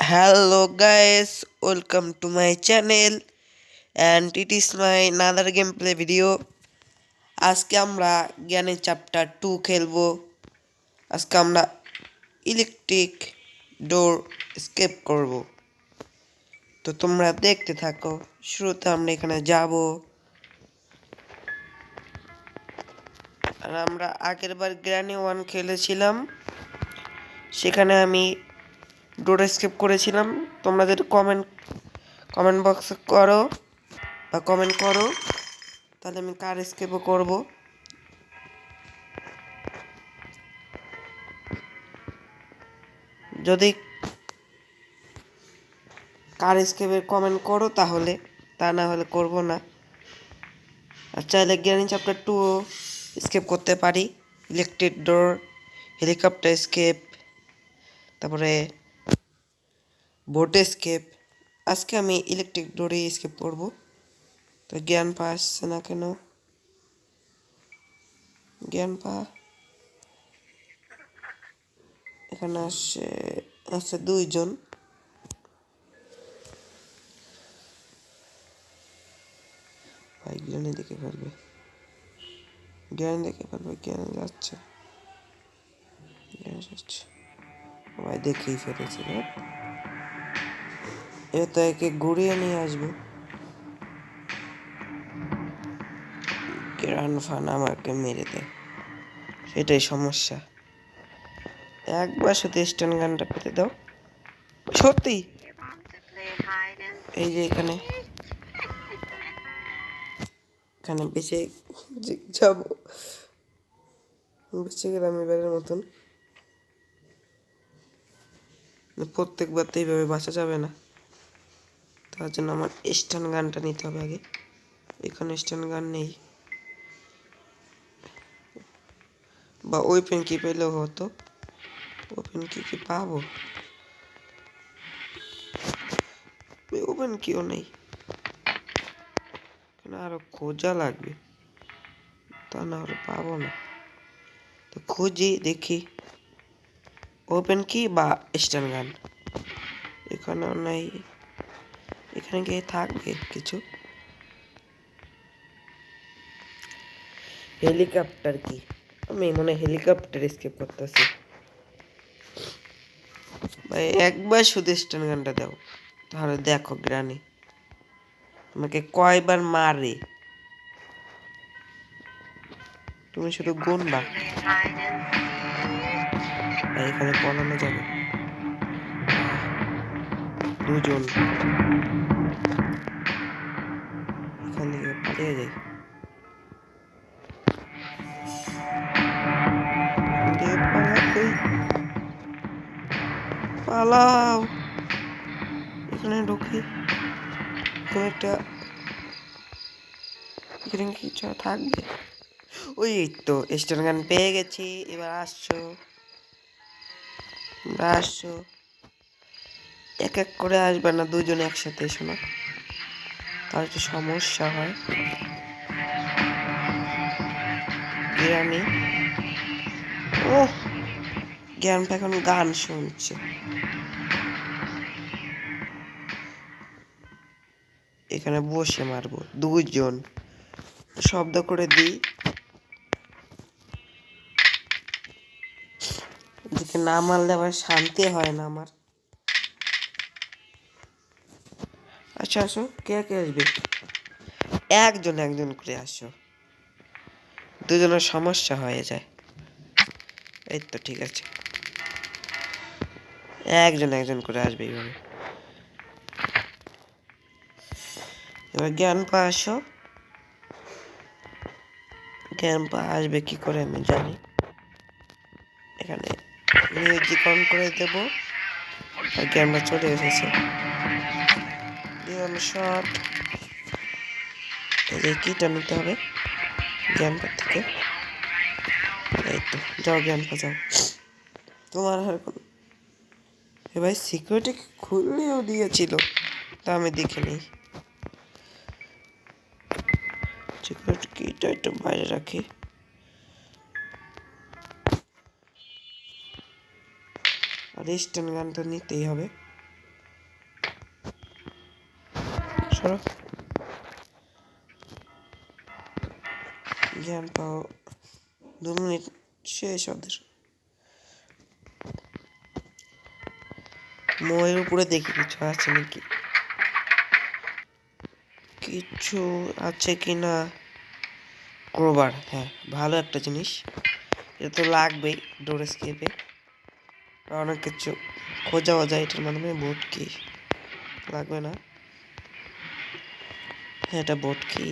Hello guys, welcome to my channel and it is my another gameplay video. আজকে আমরা জ্ঞানের chapter 2 খেলবো। আজকে আমরা ইলেকট্রিক ডোর এসকেপ করব। তো তোমরা দেখতে থাকো। শুরুতে আমরা এখানে যাব। আর আমরা আগেরবার গ্র্যানি 1 খেলেছিলাম। সেখানে আমি ডোর এসকেপ করেছিলাম। তোমরা যদি কমেন্ট বক্সে করো বা কমেন্ট করো তাহলে আমি কার এসকেপও করব। যদি কার এসকেপের কমেন্ট করো তাহলে, তা না হলে করব না। আর চাইলে জ্ঞানী চ্যাপ্টার 2 এসকেপ করতে পারি। ইলেকট্রিক ডোর, হেলিকপ্টার এসকেপ, তারপরে বোট এসকেপ। আজকে আমি ইলেকট্রিক ডোরে এসকেপ করব। তো জ্ঞান পা আসছে না কেন? জ্ঞান পা এখানে আসছে 2 জন। ভাই জ্ঞানী দেখে ফেলবে, জ্ঞান যাচ্ছে, ভাই দেখেই ফেলেছে। এ তো একে ঘুরিয়ে নিয়ে আসবো। গ্রানফান আমাকে মেরে দেয়, সেটাই সমস্যা। একবার শুধু স্টান গানটা পেতে দাও। সত্যি এই যে এখানে বেঁচে যাবো, বেঁচে গেলাম এবারের মতন। প্রত্যেকবার তো এইভাবে বাঁচা যাবে না, তার জন্য আমার স্টান গানটা নিতে হবে আগে। এখানে স্টান গান নেই, বা ওপেন কি পেলেও হতো। ওপেন কি পাবো? ওপেন কিও নেই, আরো খোঁজা লাগবে, তা না হলে পাবো না। তো খুঁজি দেখি ওপেন কি বা স্টান গান। এখানেও নাই। এখানে গিয়ে থাকবে কিছু। হেলিকপ্টার কি? আমি মনে হয় হেলিকপ্টার এসকেপ করতেছি। ভাই একবার শুধু স্টান গানটা দাও, তাহলে দেখো গ্রানি তোমাকে কয়বার মারে। তুমি শুধু গুনবা। এখানে পলানো যাবে। 2 জন এখান থেকে পালিয়ে যাই। পালাও, এখানে ঢুকি। একটা এখানে কিছু থাকবে। ওই তো স্টান গান পেয়ে গেছি। এবার আসছো, এক এক করে আসবে না, 2 জন একসাথে এসো না, তাহলে একটু সমস্যা হয়। গ্রানি ও জ্ঞানটা এখন গান শুনছে। এখানে বসে মারবো 2 জন। শব্দ করে দিই, এদিকে না মারলে আবার শান্তি হয় না আমার। আচ্ছা আসো, কে আসবে? একজন করে আসো, 2 জনের সমস্যা হয়ে যায়। এই তো ঠিক আছে, একজন করে আসবে এইভাবে। এবার জ্ঞান পা আসো। জ্ঞান পা আসবে কি করে আমি জানি। এখানে মিউজিক অন করে দেব। আর জ্ঞান পা চলে এসেছে। শট, এই কিটা নিতে হবে জ্ঞান পা থেকে। এই তো যাও জ্ঞান পা যাও। তোমার আর কোন ভাই সিকিউরিটি খুললেও দিয়েছিল, তা আমি দেখে নেই। সিকিউরিটি কিটা একটু বাইরে রাখি। আর স্টান গান তো নিতেই হবে। সরো জ্ঞান পাও 2 মিনিট শেষ ওদের ময়ের উপরে দেখি কিছু আছে নাকি কিছু আছে কিনা ক্রোবার হ্যাঁ ভালো একটা জিনিস এটা তো লাগবেই ডোর স্কেপে অনেক কিছু খোঁজাও যায় এটার মাধ্যমে বোট কি লাগবে না হ্যাঁ এটা বোট কি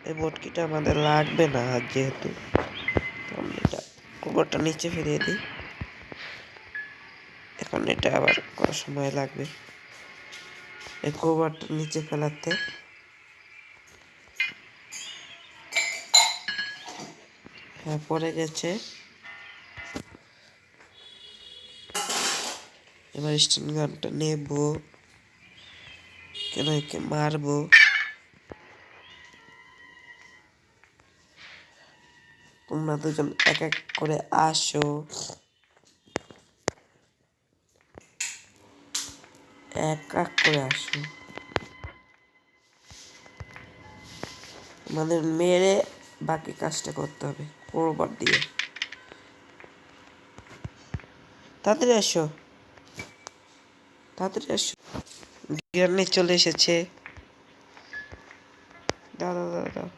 এই বোট কিটা আমাদের লাগবে না যেহেতু আমি এটা গোবরটা নিচে ফেলিয়ে দিই এখন এটা আবার কত সময় লাগবে এই গোবরটা নিচে ফেলাতে হ্যাঁ পড়ে গেছে এবার স্টেন গানটা নেব কেন একে মারবো তোমরা দুজন এক এক করে আসো এক এক করে আসো আমাদের মেরে বাকি কাজটা করতে হবে ক্রোবার দিয়ে তাড়াতাড়ি আসো তাড়াতাড়ি আসো গিয়ারনি চলে এসেছে দাও দাও দাও দাও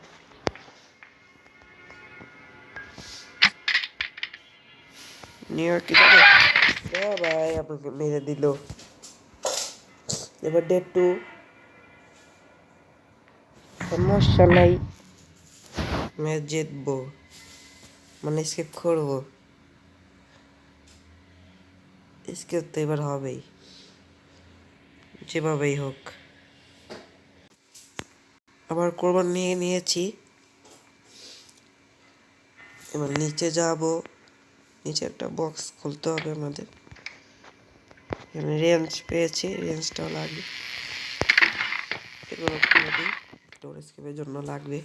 নিউ ইয়র্ক ভাই আপনাকে মেরে দিল এবার ডে 2 সমস্যা নাই ম্যাচ জিতবো মানে স্কেপ করবো স্কেপ তো এবার হবেই যেভাবেই হোক আবার কোরবান নিয়ে নিয়েছি এবার নিচে যাব নিচে একটা বক্স খুলতে হবে আমাদের এখানে রেঞ্জ পেয়েছি রেঞ্জটাও লাগবে এগুলো খুলে দিই ডোর স্কেপের জন্য লাগবে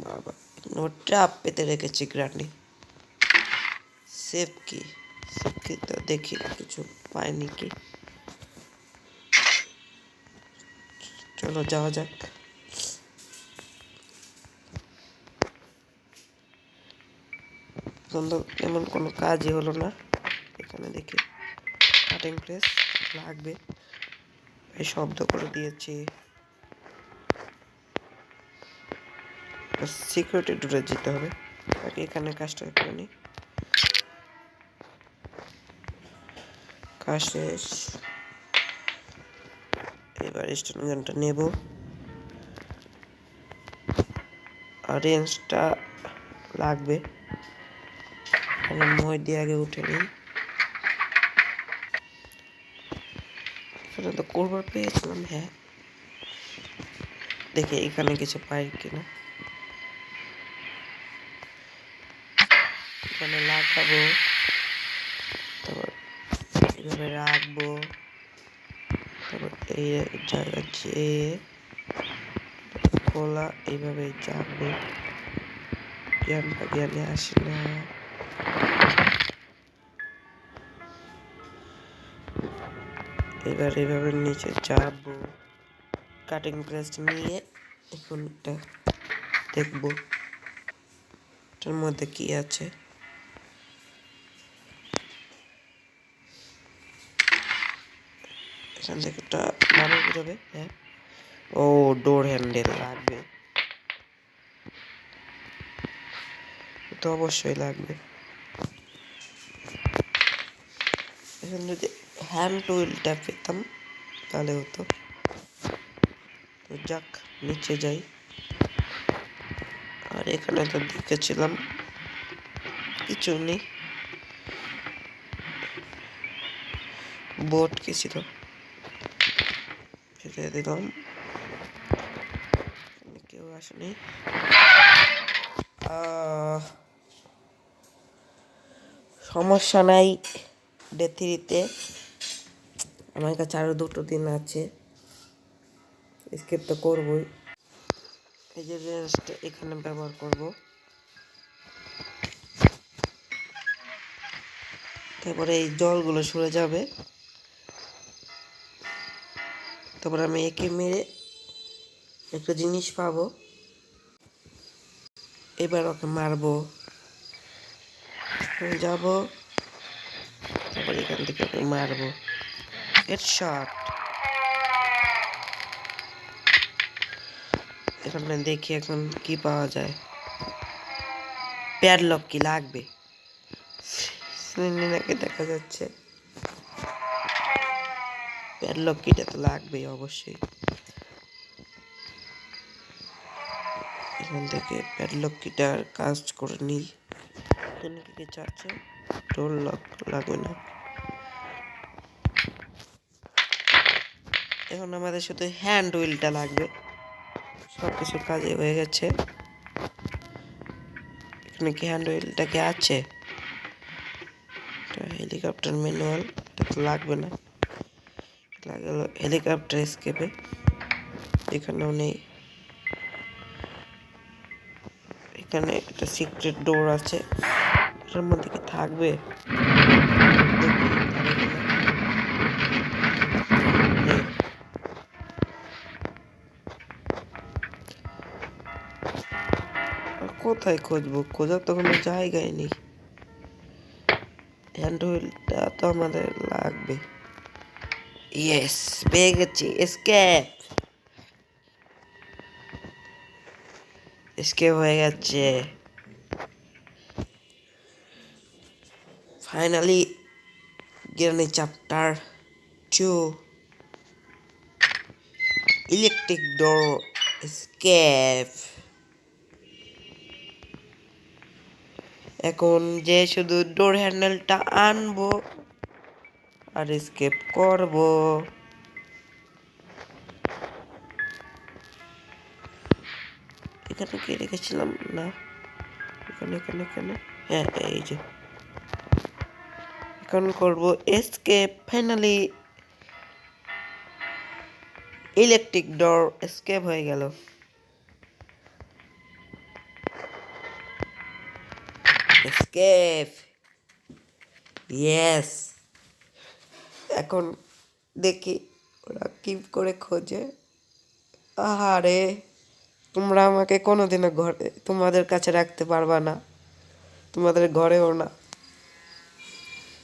বাবা ট্রাপ পেতে রেখেছি গ্রান্ডি সেফ কি তো দেখি কিছু পাইনি কি চলো যাওয়া যাক এমন কোনো কাজই হলো না এখানে দেখি কাটিং প্রেস লাগবে এই শব্দ করে দিয়েছি সিকিউরিটি ডোরে যেতে হবে আগে এখানে কাজটা করে নিই কাজ শেষ এবার স্টেন গানটা নেব আর রেঞ্জটা লাগবে এখানে মই দিয়ে আগে উঠে নিই এখানে তো কোরবার পেয়েছিলাম হ্যাঁ দেখি এখানে কিছু পাই কিনা এখানে লাগাবো তারপর এইভাবে রাখবো তারপর এই জায়গা যে খোলা এইভাবে যাবে জ্ঞানে আসে না এবার এইভাবে নিচে যাবো কাটিং প্রেস নিয়ে এখন এটা দেখবো এটার মধ্যে কি আছে এখান থেকে একটা মানুষ বেরোবে হ্যাঁ ও ডোর হ্যান্ডেল লাগবে তো অবশ্যই লাগবে এখন যদি হ্যান্ড টুইলটা পেতাম তাহলে হতো তো যাক নিচে যাই আর এখানে তো দেখেছিলাম কিছু নেই বোট কি ছিল ফেলে দিলাম কেউ আসেনি সমস্যা নাই ডে 3-তে আমার কাছে আরো 2টো দিন আছে স্কেপ তো করবই এই যে রেঞ্জটা এখানে ব্যবহার করব তারপরে এই জলগুলো সরে যাবে। তারপরে আমি একে মেরে একটা জিনিস পাবো। এবার ওকে মারবো, যাব, তারপর এখান থেকে ওকে মারবো। হেডশট। এখানে দেখি এখন কি পাওয়া যায়। প্যাডলক কি লাগবে? সিলিন্ডারকে দেখা যাচ্ছে। প্যাডলক কিটা তো লাগবেই অবশ্যই। এখান থেকে প্যাডলক কিটার কাজ করে নিই। এখানে কি চাচ্ছে? ডোর লক লাগবে না। এখন আমাদের শুধু হ্যান্ড হুইলটা লাগবে। সবকিছু কাজে হয়ে গেছে। এখানে কি হ্যান্ড হুইলটা কি আছে? হেলিকপ্টার ম্যানুয়াল এটা তো লাগবে না। লাগলো হেলিকপ্টার এসকেপে। এখানেও নেই। এখানে একটা সিক্রেট ডোর আছে, এটার মধ্যে কি থাকবে? কোথায় খুঁজবো? খোঁজার তো কোনো জায়গায় নেই। হ্যান্ড হুইলটা তো আমাদের লাগবে। ইয়েস, পেয়ে গেছি। এসকেপ। এসকেপ হয়ে গেছে ফাইনালি। গিরানি চ্যাপ্টার 2, ইলেকট্রিক ডোর এসকেপ। এখন যে শুধু ডোর হ্যান্ডেলটা আনবো আর এসকেপ করব। এখানে কি রেখেছিলাম? না, এখানে এখানে এখানে, হ্যাঁ এই যে। এখন করব এসকেপ ফাইনালি। ইলেকট্রিক ডোর এসকেপ হয়ে গেল। Escape, yes. এখন দেখি ওরা কি করে খোঁজে। আহারে, তোমরা আমাকে কোনোদিনও ঘরে তোমাদের কাছে রাখতে পারবা না, তোমাদের ঘরেও না।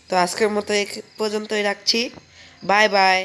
তো আজকের মতো এই পর্যন্তই রাখছি। Bye bye.